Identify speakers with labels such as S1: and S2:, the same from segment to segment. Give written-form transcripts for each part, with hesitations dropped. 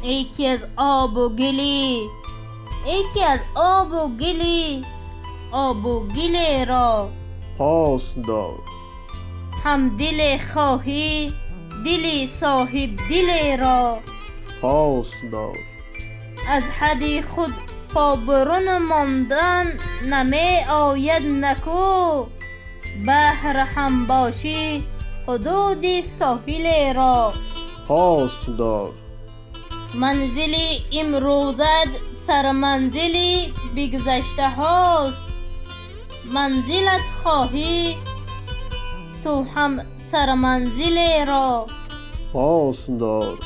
S1: یکی از آب و گلی، یکی از آب و گلی، آب و گل را
S2: پاس دار.
S1: هم دل خواهی، دلی صاحب دل را
S2: پاس دار.
S1: از حد خود پا برون ماندن نمی آید نکو، بحر هم باشی حدود ساحل را
S2: پاس دار.
S1: منزلی امروزت سر منزلی بگذشته هاست، منزلت خواهی تو هم سر منزل را
S2: پاس دار.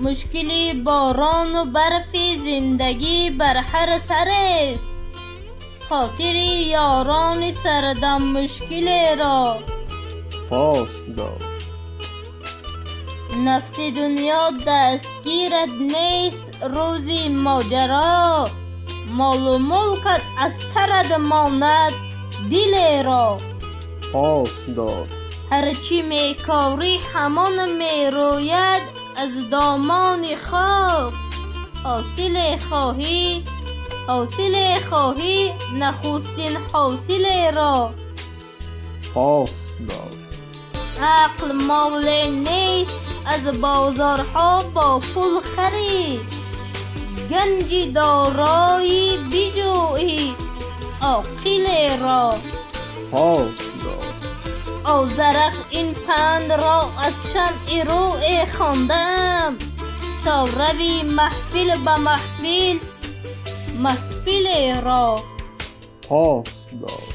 S1: مشکلی باران و برف زندگی بر هر سر است، خاطر یاران سردم مشکل را
S2: پاس دار.
S1: نفس دنیا دستگیرت نیست روزی ماجرا، مال و ملکت از سرت ماند دل را
S2: پاس دار.
S1: هرچی می کاری همان می روید از دامان خاک، حاصل خواهی، حاصل خواهی نخستین حاصل را
S2: پاس دار.
S1: عقل مال نیست از بازارها با پول خرید، گنج دارایی بجویی عاقل را
S2: پاس دار.
S1: آذرخ این پند را از شمع روی خواندم، تا روی محفل به محفل محفل را
S2: پاس دار.